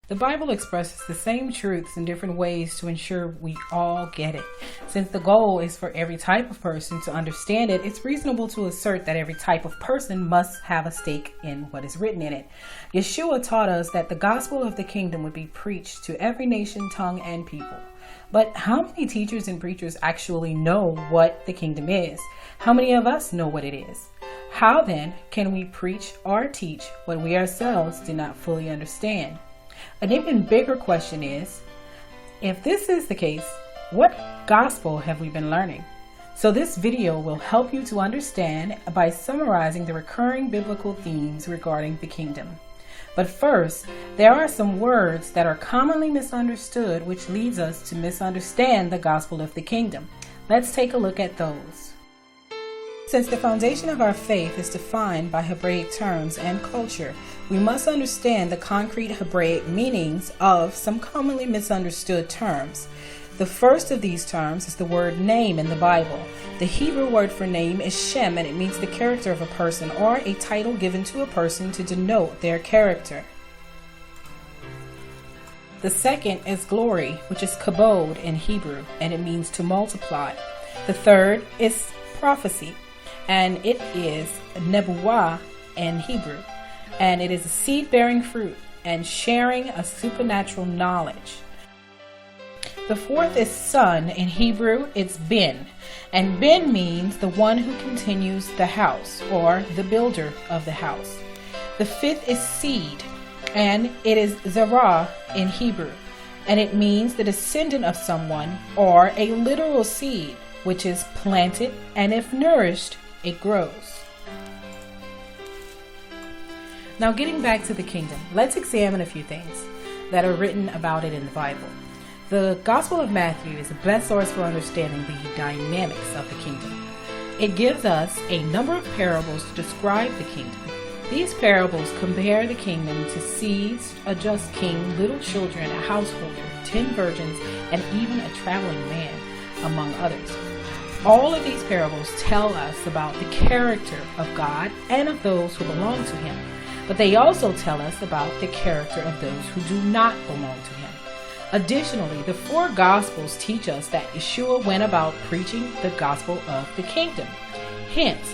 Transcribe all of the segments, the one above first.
The Bible expresses the same truths in different ways to ensure we all get it. Since the goal is for every type of person to understand it, it's reasonable to assert that every type of person must have a stake in what is written in it. Yeshua taught us that the gospel of the kingdom would be preached to every nation, tongue, and people. But how many teachers and preachers actually know what the kingdom is? How many of us know what it is? How then can we preach or teach what we ourselves do not fully understand? An even bigger question is, if this is the case, what gospel have we been learning? So this video will help you to understand by summarizing the recurring biblical themes regarding the kingdom. But first, there are some words that are commonly misunderstood, which leads us to misunderstand the gospel of the kingdom. Let's take a look at those. Since the foundation of our faith is defined by Hebraic terms and culture, we must understand the concrete Hebraic meanings of some commonly misunderstood terms. The first of these terms is the word name in the Bible. The Hebrew word for name is Shem, and it means the character of a person or a title given to a person to denote their character. The second is glory, which is kabod in Hebrew, and it means to multiply. The third is prophecy, and it is nebuah in Hebrew, and it is a seed-bearing fruit and sharing a supernatural knowledge. The fourth is son. In Hebrew, it's ben, and ben means the one who continues the house or the builder of the house. The fifth is seed, and it is zerah in Hebrew, and it means the descendant of someone or a literal seed, which is planted, and if nourished, it grows. Now getting back to the kingdom, let's examine a few things that are written about it in the Bible. The Gospel of Matthew is the best source for understanding the dynamics of the kingdom. It gives us a number of parables to describe the kingdom. These parables compare the kingdom to seeds, a just king, little children, a householder, 10 virgins, and even a traveling man, among others. All of these parables tell us about the character of God and of those who belong to Him, but they also tell us about the character of those who do not belong to Him. Additionally, the four Gospels teach us that Yeshua went about preaching the gospel of the kingdom. Hence,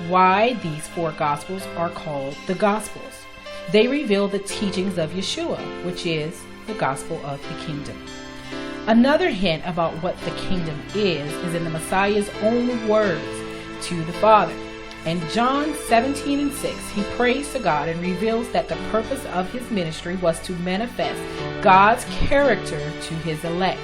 why these four Gospels are called the Gospels. They reveal the teachings of Yeshua, which is the gospel of the kingdom. Another hint about what the kingdom is in the Messiah's own words to the Father. In John 17:6, he prays to God and reveals that the purpose of his ministry was to manifest God's character to his elect.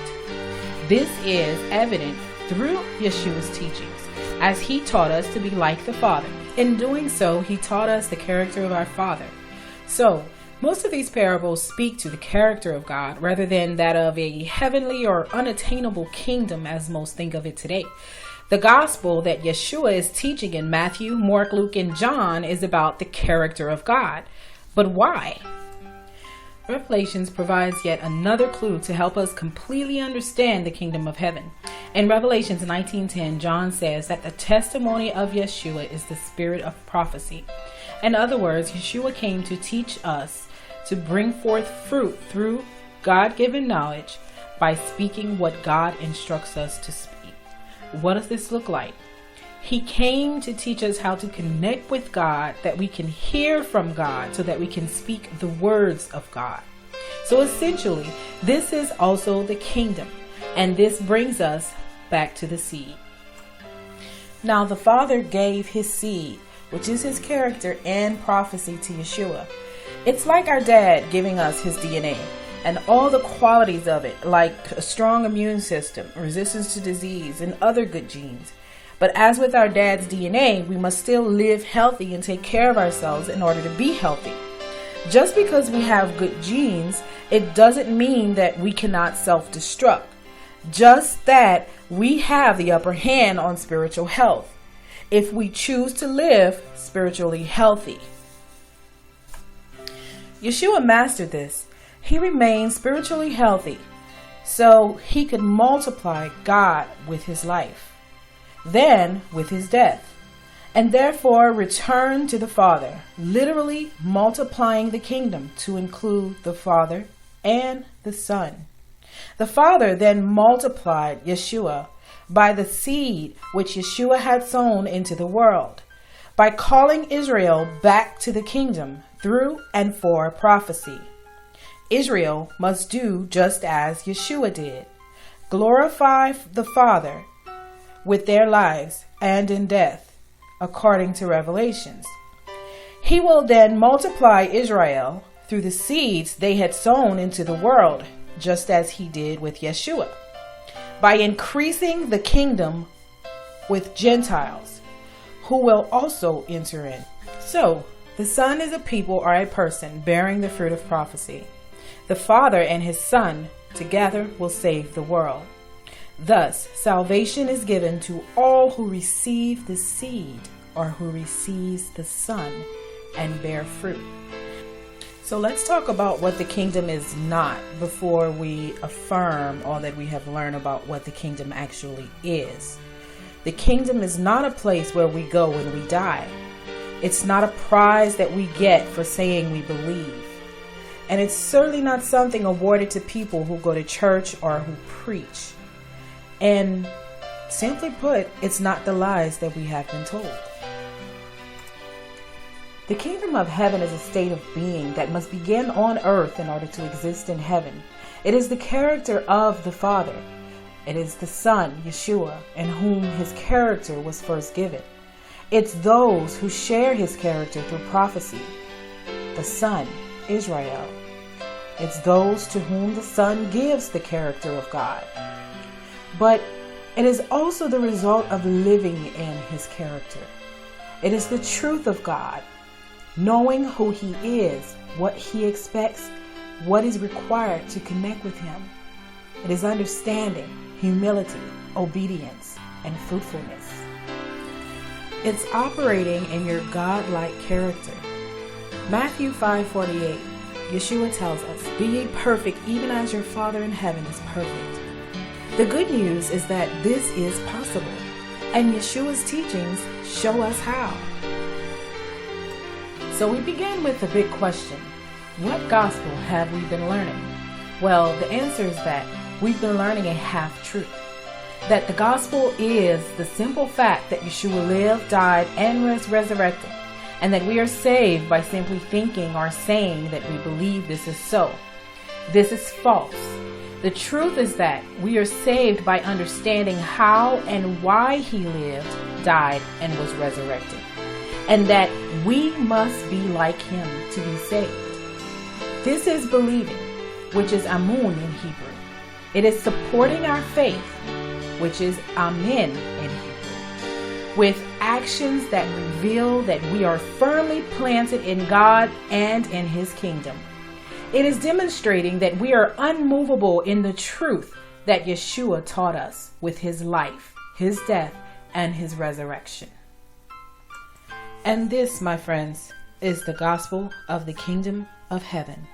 This is evident through Yeshua's teachings, as he taught us to be like the Father. In doing so, he taught us the character of our Father. So, most of these parables speak to the character of God rather than that of a heavenly or unattainable kingdom as most think of it today. The gospel that Yeshua is teaching in Matthew, Mark, Luke, and John is about the character of God. But why? Revelations provides yet another clue to help us completely understand the kingdom of heaven. In Revelations 19:10, John says that the testimony of Yeshua is the spirit of prophecy. In other words, Yeshua came to teach us to bring forth fruit through God-given knowledge by speaking what God instructs us to speak. What does this look like? He came to teach us how to connect with God, that we can hear from God so that we can speak the words of God. So essentially, this is also the kingdom, and this brings us back to the seed. Now the Father gave his seed, which is his character and prophecy, to Yeshua. It's like our dad giving us his DNA and all the qualities of it, like a strong immune system, resistance to disease, and other good genes. But as with our dad's DNA, we must still live healthy and take care of ourselves in order to be healthy. Just because we have good genes, it doesn't mean that we cannot self-destruct. Just that we have the upper hand on spiritual health if we choose to live spiritually healthy. Yeshua mastered this. He remained spiritually healthy so he could multiply God with his life, then with his death, and therefore return to the Father, literally multiplying the kingdom to include the Father and the Son. The Father then multiplied Yeshua by the seed which Yeshua had sown into the world, by calling Israel back to the kingdom through and for prophecy. Israel must do just as Yeshua did, glorify the Father with their lives and in death, according to Revelations. He will then multiply Israel through the seeds they had sown into the world, just as he did with Yeshua, by increasing the kingdom with Gentiles, who will also enter in. So, the Son is a people or a person bearing the fruit of prophecy. The Father and his Son together will save the world. Thus, salvation is given to all who receive the seed or who receives the Son and bear fruit. So let's talk about what the kingdom is not before we affirm all that we have learned about what the kingdom actually is. The kingdom is not a place where we go when we die. It's not a prize that we get for saying we believe. And it's certainly not something awarded to people who go to church or who preach. And simply put, it's not the lies that we have been told. The kingdom of heaven is a state of being that must begin on earth in order to exist in heaven. It is the character of the Father. It is the Son, Yeshua, in whom his character was first given. It's those who share his character through prophecy. The Son, Israel. It's those to whom the Son gives the character of God. But it is also the result of living in his character. It is the truth of God, knowing who he is, what he expects, what is required to connect with him. It is understanding, humility, obedience, and fruitfulness. It's operating in your God-like character. Matthew 5:48, Yeshua tells us, "Be ye perfect, even as your Father in heaven is perfect." The good news is that this is possible, and Yeshua's teachings show us how. So we begin with the big question: what gospel have we been learning? Well, the answer is that we've been learning a half-truth. That the gospel is the simple fact that Yeshua lived, died, and was resurrected, and that we are saved by simply thinking or saying that we believe this is so. This is false. The truth is that we are saved by understanding how and why he lived, died, and was resurrected, and that we must be like him to be saved. This is believing, which is amun in Hebrew. It is supporting our faith, which is amen in Hebrew, with actions that reveal that we are firmly planted in God and in his kingdom. It is demonstrating that we are unmovable in the truth that Yeshua taught us with his life, his death, and his resurrection. And this, my friends, is the gospel of the kingdom of heaven.